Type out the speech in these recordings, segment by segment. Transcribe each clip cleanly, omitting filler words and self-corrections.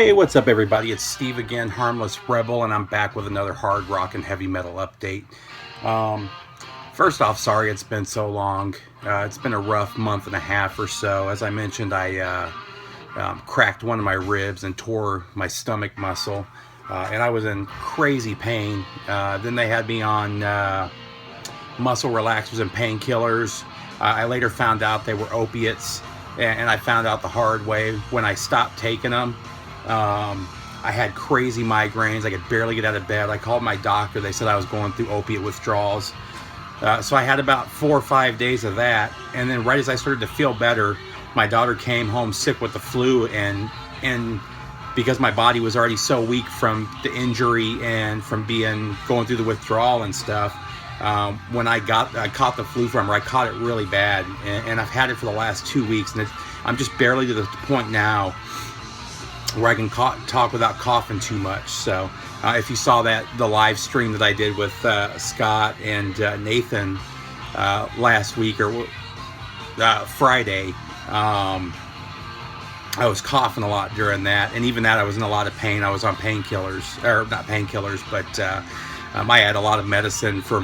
Hey, what's up, everybody? It's Steve again, Harmless Rebel, and I'm back with another hard rock and heavy metal update. First off, sorry it's been so long. It's been a rough month and a half or so. As I mentioned, I cracked one of my ribs and tore my stomach muscle, and I was in crazy pain. Then they had me on muscle relaxers and painkillers. I later found out they were opiates, and I found out the hard way when I stopped taking them. I had crazy migraines. I could barely get out of bed. I called my doctor. They said I was going through opiate withdrawals. So I had about 4 or 5 days of that. And then right as I started to feel better, my daughter came home sick with the flu. And because my body was already so weak from the injury and from going through the withdrawal and stuff, when I caught the flu from her, I caught it really bad. And I've had it for the last 2 weeks. And I'm just barely to the point now where I can talk without coughing too much. So if you saw the live stream that I did with Scott and Nathan last week or Friday, I was coughing a lot during that, and even that I was in a lot of pain. I was on painkillers, or not painkillers, but I had a lot of medicine for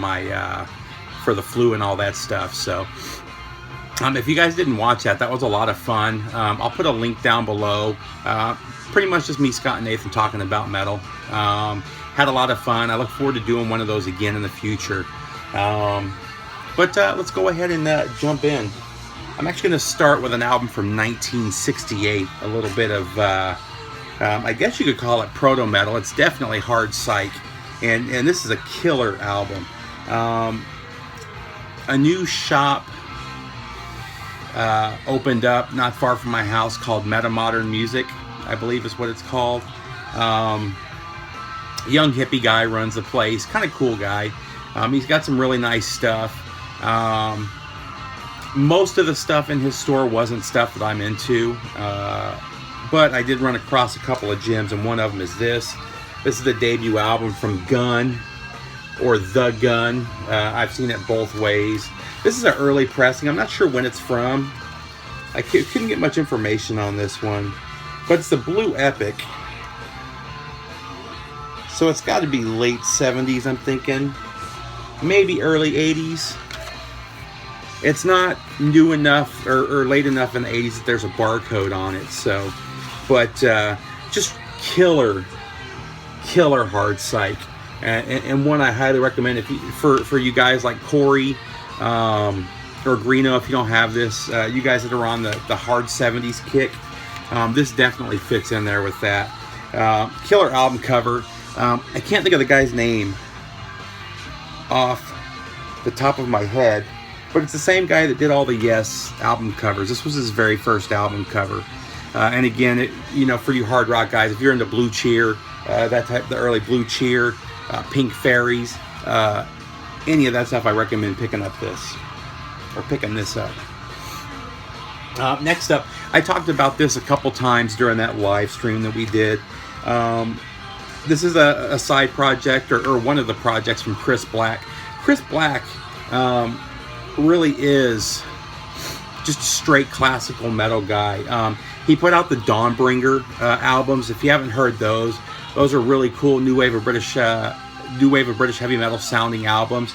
for the flu and all that stuff. So if you guys didn't watch that was a lot of fun. I'll put a link down below. Pretty much just me, Scott, and Nathan talking about metal. Had a lot of fun. I look forward to doing one of those again in the future. But let's go ahead and jump in. I'm actually going to start with an album from 1968. A little bit of, I guess you could call it proto-metal. It's definitely hard psych. And this is a killer album. A new shop opened up not far from my house called Meta Modern Music, I believe is what it's called. Young hippie guy runs the place, kind of cool guy. He's got some really nice stuff. Most of the stuff in his store wasn't stuff that I'm into, but I did run across a couple of gems, and one of them is this. This is the debut album from Gun, or The Gun. I've seen it both ways. This is an early pressing. I'm not sure when it's from. I couldn't get much information on this one. But it's the Blue Epic. So it's got to be late 70s, I'm thinking. Maybe early 80s. It's not new enough or late enough in the 80s that there's a barcode on it. So, but just killer hard psych. And one I highly recommend for you guys like Corey or Greeno, if you don't have this, you guys that are on the hard 70s kick, this definitely fits in there with that. Killer album cover. I can't think of the guy's name off the top of my head, but it's the same guy that did all the Yes album covers. This was his very first album cover. And again, for you hard rock guys, if you're into Blue Cheer, the early Blue Cheer, Pink Fairies, any of that stuff, I recommend picking this up. Next up, I talked about this a couple times during that live stream that we did. This is a side project or one of the projects from Chris Black. Chris Black really is just a straight classical metal guy. He put out the Dawnbringer albums. If you haven't heard those are really cool new wave of British heavy metal sounding albums.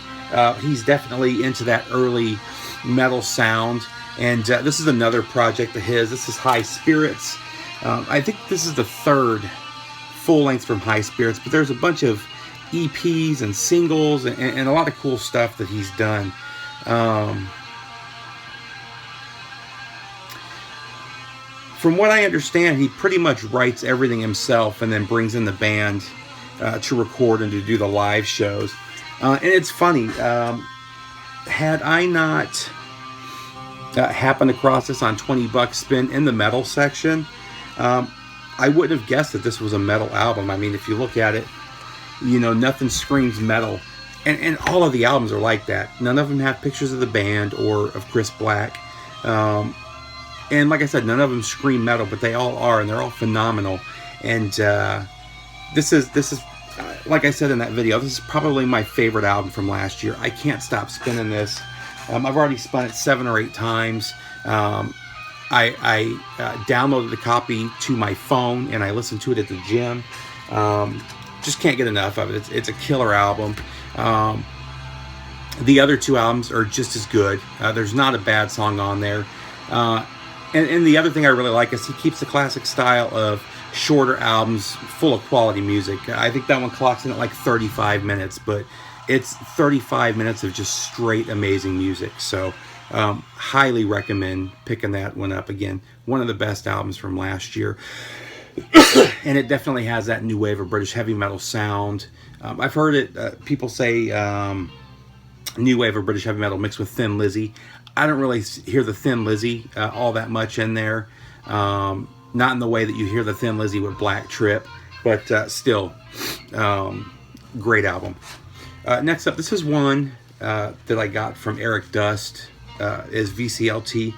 He's definitely into that early metal sound. And this is another project of his. This is High Spirits. I think this is the third full length from High Spirits, but there's a bunch of EPs and singles and a lot of cool stuff that he's done. From what I understand, he pretty much writes everything himself and then brings in the band to record and to do the live shows. And it's funny, had I not happened across this on 20 Bucks Spin in the metal section, I wouldn't have guessed that this was a metal album. I mean, if you look at it, nothing screams metal. And all of the albums are like that. None of them have pictures of the band or of Chris Black. And like I said, none of them scream metal, but they all are, and they're all phenomenal. And this is like I said in that video, this is probably my favorite album from last year. I can't stop spinning this. I've already spun it 7 or 8 times. I downloaded the copy to my phone and I listened to it at the gym. Just can't get enough of it. It's a killer album. The other two albums are just as good. There's not a bad song on there. And the other thing I really like is he keeps the classic style of shorter albums full of quality music. I think that one clocks in at like 35 minutes, but it's 35 minutes of just straight amazing music. So highly recommend picking that one up again. One of the best albums from last year. And it definitely has that new wave of British heavy metal sound. I've heard it, people say new wave of British heavy metal mixed with Thin Lizzy. I don't really hear the Thin Lizzy all that much in there. Not in the way that you hear the Thin Lizzy with Black Trip, but still, great album. Next up, this is one that I got from Eric Dust, is VCLT.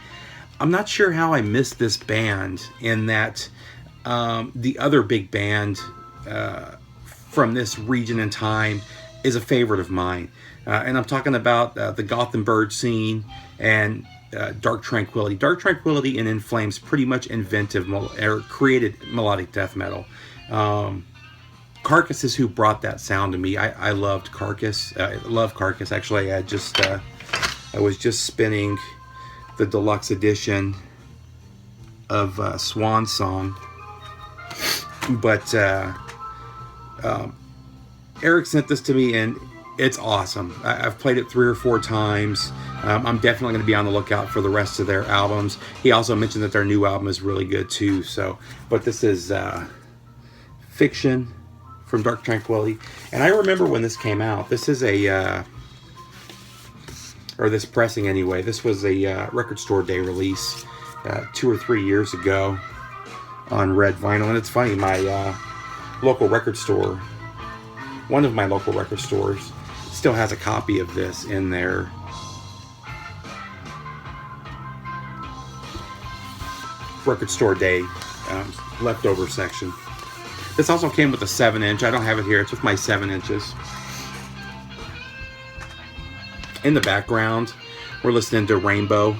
I'm not sure how I missed this band in that the other big band from this region and time is a favorite of mine. And I'm talking about the Gothenburg scene and Dark Tranquillity. Dark Tranquillity and In Flames pretty much created melodic death metal. Carcass is who brought that sound to me. I loved Carcass. I love Carcass. Actually, I was just spinning the deluxe edition of Swan Song. But Eric sent this to me, and it's awesome. I've played it 3 or 4 times. I'm definitely going to be on the lookout for the rest of their albums. He also mentioned that their new album is really good too. So, but this is Fiction from Dark Tranquillity, and I remember when this came out. This is or this pressing anyway. This was a Record Store Day release 2 or 3 years ago on red vinyl. And it's funny, my local record store, one of my local record stores, still has a copy of this in their Record Store Day leftover section. This also came with a 7-inch. I don't have it here. It's with my 7 inches. In the background, we're listening to Rainbow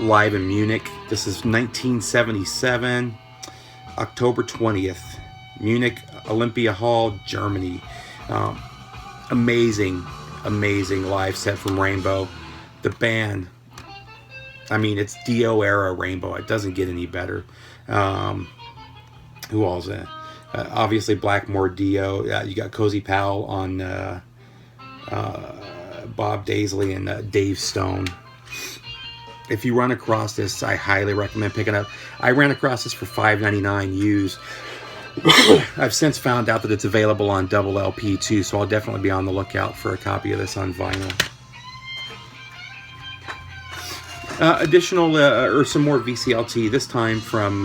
live in Munich. This is 1977, October 20th, Munich Olympia Hall, Germany. Amazing live set from Rainbow. The band, I mean, it's Dio era Rainbow. It doesn't get any better. Who all's in? Obviously Blackmore, Dio. You got Cozy Powell on Bob Daisley and Dave Stone. If you run across this, I highly recommend picking up. I ran across this for $5.99 used. I've since found out that it's available on double LP too, so I'll definitely be on the lookout for a copy of this on vinyl. Additional, or some more VCLT, this time from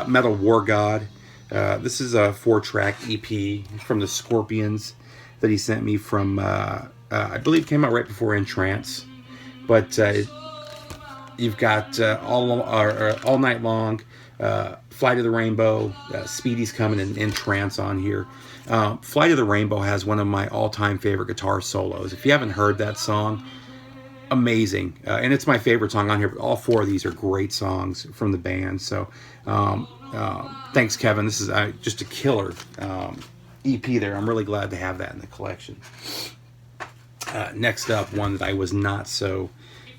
Metal War God. This is a 4-track EP from the Scorpions that he sent me from, I believe came out right before In Trance. But you've got All Night Long, Flight of the Rainbow, Speedy's Coming, and In Trance on here. Flight of the Rainbow has one of my all-time favorite guitar solos. If you haven't heard that song, amazing. And it's my favorite song on here, but all 4 of these are great songs from the band. So thanks, Kevin. This is just a killer EP there. I'm really glad to have that in the collection. Next up, one that I was not so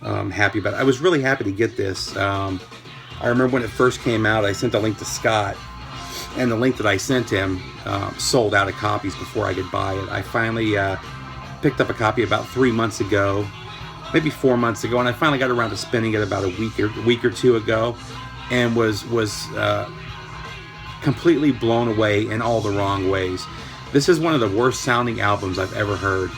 happy about. I was really happy to get this. I remember when it first came out, I sent a link to Scott, and the link that I sent him sold out of copies before I could buy it. I finally picked up a copy about 3 months ago, maybe 4 months ago, and I finally got around to spinning it about a week or two ago, and was completely blown away in all the wrong ways. This is one of the worst sounding albums I've ever heard.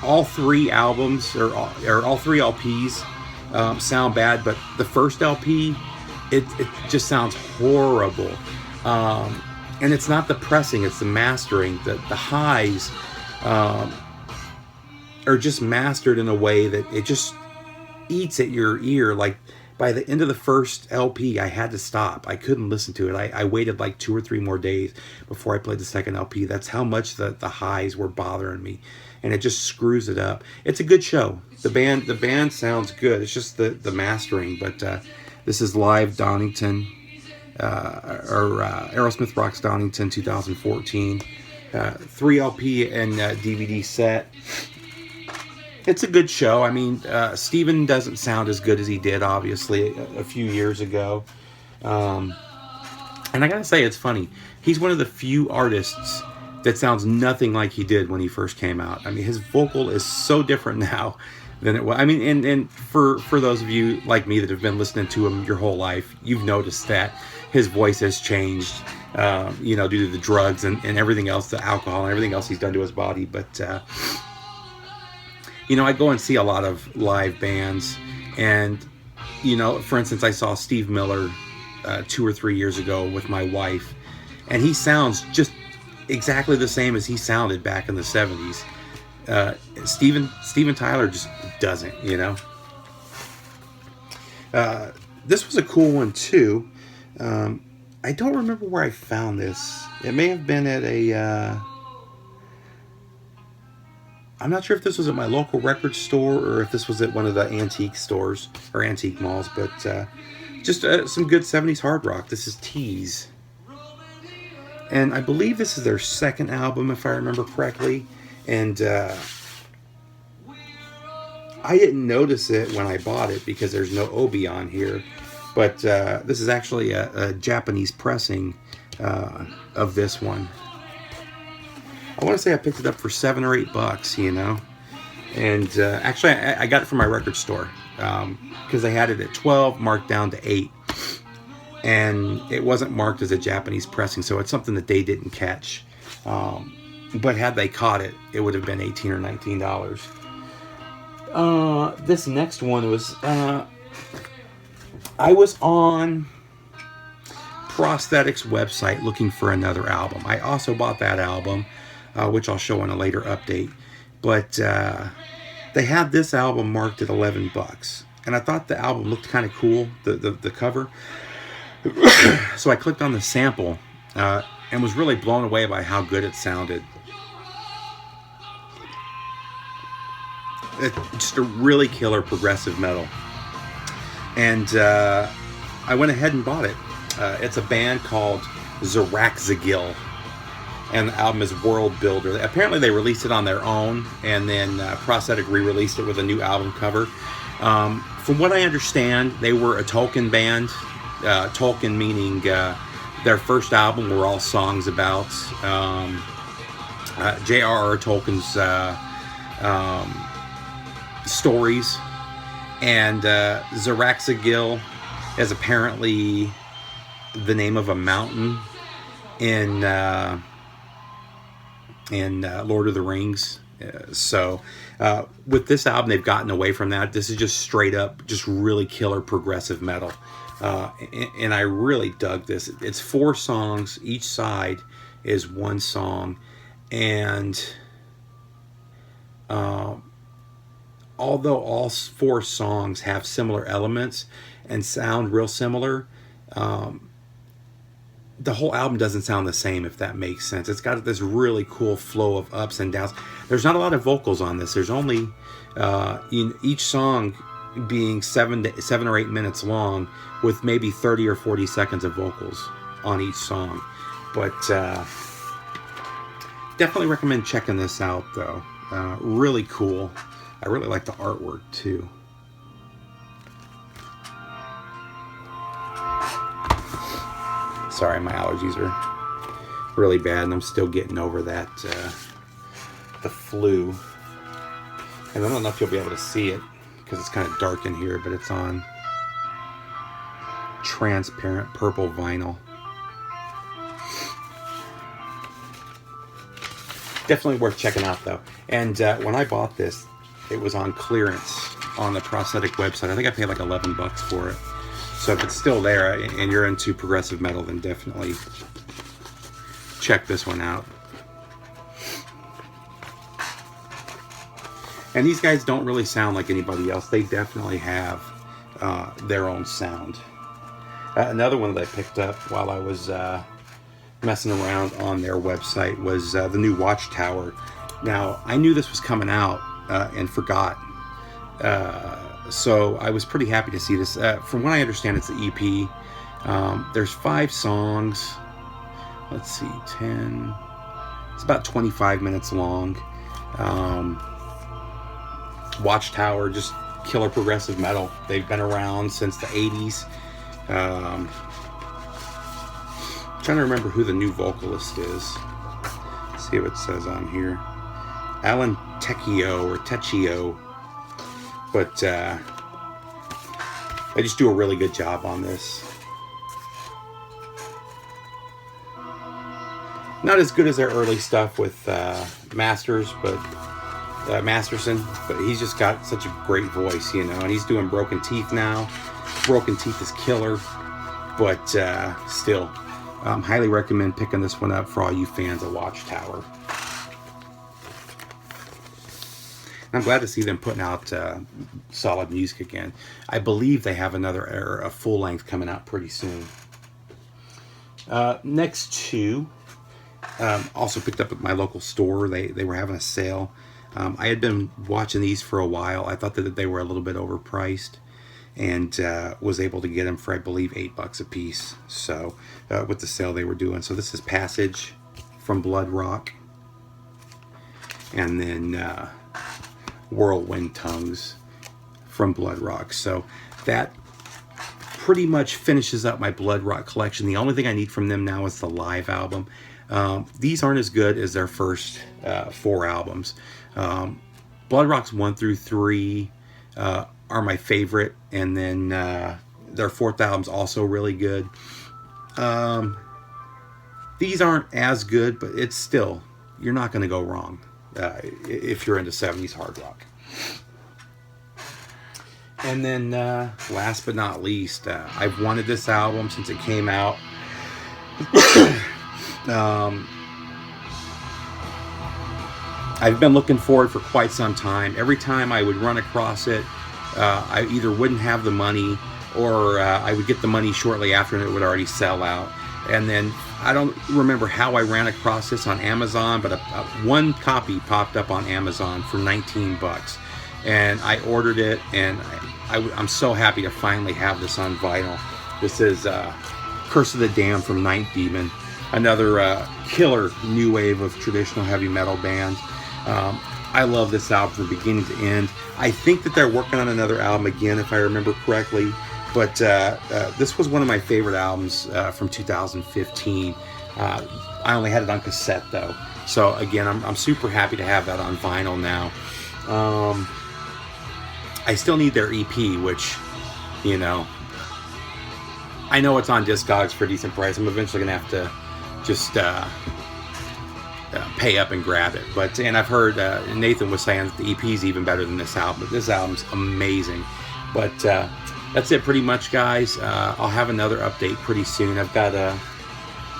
All 3 albums, or all 3 LPs sound bad, but the first LP, it just sounds horrible. And it's not the pressing, it's the mastering. The highs are just mastered in a way that it just eats at your ear like By the end of the first LP, I had to stop. I couldn't listen to it. I waited like 2 or 3 more days before I played the second LP. That's how much the highs were bothering me, and it just screws it up. It's a good show. The band sounds good. It's just the mastering. But this is live Donington, Aerosmith Rocks Donington 2014, 3 LP and DVD set. It's a good show. I mean, Steven doesn't sound as good as he did, obviously, a few years ago. And I gotta say, it's funny. He's one of the few artists that sounds nothing like he did when he first came out. I mean, his vocal is so different now than it was. I mean, and for those of you like me that have been listening to him your whole life, you've noticed that his voice has changed, due to the drugs and everything else, the alcohol and everything else he's done to his body. But I go and see a lot of live bands, and, for instance, I saw Steve Miller 2 or 3 years ago with my wife, and he sounds just exactly the same as he sounded back in the 70s. Steven Tyler just doesn't, This was a cool one, too. I don't remember where I found this. It may have been at a... I'm not sure if this was at my local record store or if this was at one of the antique stores or antique malls, but just some good 70s hard rock. This is Tease. And I believe this is their second album, if I remember correctly. And I didn't notice it when I bought it because there's no Obi on here. But this is actually a Japanese pressing of this one. I want to say I picked it up for $7 or $8, And actually, I got it from my record store because they had it at 12, marked down to 8. And it wasn't marked as a Japanese pressing, so it's something that they didn't catch. But had they caught it, it would have been $18 or $19. This next one was... I was on Prosthetics website looking for another album. I also bought that album, which I'll show in a later update. But they had this album marked at $11, and I thought the album looked kind of cool, the cover. So I clicked on the sample and was really blown away by how good it sounded. It's just a really killer progressive metal. And I went ahead and bought it. It's a band called Zaraxagil, and the album is World Builder. Apparently they released it on their own, and then Prosthetic re-released it with a new album cover. From what I understand, they were a Tolkien band. Tolkien meaning their first album were all songs about J.R.R. Tolkien's stories. And Zaraxagil is apparently the name of a mountain in Lord of the Rings. So with this album, they've gotten away from that. This is just straight up, just really killer progressive metal. And I really dug this. It's 4 songs. Each side is 1 song. And although all 4 songs have similar elements and sound real similar, the whole album doesn't sound the same, if that makes sense. It's got this really cool flow of ups and downs. There's not a lot of vocals on this. There's only each song being 7 or 8 minutes long, with maybe 30 or 40 seconds of vocals on each song. But definitely recommend checking this out, though. Really cool. I really like the artwork too. Sorry, my allergies are really bad, and I'm still getting over that, the flu. And I don't know if you'll be able to see it because it's kind of dark in here, but it's on transparent purple vinyl. Definitely worth checking out, though. And when I bought this, it was on clearance on the Prosthetic website. I think I paid like $11 for it. So if it's still there and you're into progressive metal, then definitely check this one out. And these guys don't really sound like anybody else. They definitely have their own sound. Another one that I picked up while I was messing around on their website was the new Watchtower. Now, I knew this was coming out and forgot. So I was pretty happy to see this. From what I understand, it's the EP. There's 5 songs. Let's see, 10. It's about 25 minutes long. Watchtower, just killer progressive metal. They've been around since the 80s. Trying to remember who the new vocalist is. Let's see what it says on here. Alan Tecchio. But they just do a really good job on this. Not as good as their early stuff with Masterson, but he's just got such a great voice, you know, and he's doing Broken Teeth now. Broken Teeth is killer, but still, highly recommend picking this one up for all you fans of Watchtower. And I'm glad to see them putting out solid music again. I believe they have a full length coming out pretty soon. Next two, also picked up at my local store. They were having a sale. I had been watching these for a while. I thought that they were a little bit overpriced, and was able to get them for, I believe, $8 a piece. So with the sale they were doing. So this is Passage from Blood Rock, and then Whirlwind Tongues from Blood Rock. So that pretty much finishes up my Blood Rock collection. The only thing I need from them now is the live album. These aren't as good as their first 4 albums. Blood Rock's 1 through 3 are my favorite, and then their 4th album's also really good. These aren't as good, but it's still, you're not going to go wrong if you're into 70s hard rock. And then last but not least, I've wanted this album since it came out. I've been looking for it for quite some time. Every time I would run across it, I either wouldn't have the money, or I would get the money shortly after and it would already sell out. And then I don't remember how I ran across this on Amazon, but one copy popped up on Amazon for $19, and I ordered it, and I'm so happy to finally have this on vinyl. This is Curse of the Damned from Ninth Demon, another killer new wave of traditional heavy metal band. I love this album from beginning to end. I think that they're working on another album again, if I remember correctly. But this was one of my favorite albums from 2015. I only had it on cassette, though. So, again, I'm super happy to have that on vinyl now. I still need their EP, which, you know, I know it's on Discogs for a decent price. I'm eventually going to have to just pay up and grab it. And I've heard Nathan was saying that the EP is even better than this album. But this album's amazing. But that's it pretty much, guys. I'll have another update pretty soon. I've got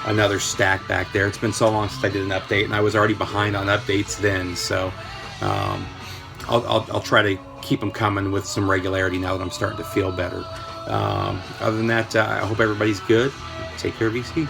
another stack back there. It's been so long since I did an update, and I was already behind on updates then. So I'll try to keep them coming with some regularity now that I'm starting to feel better. Other than that, I hope everybody's good. Take care, VC.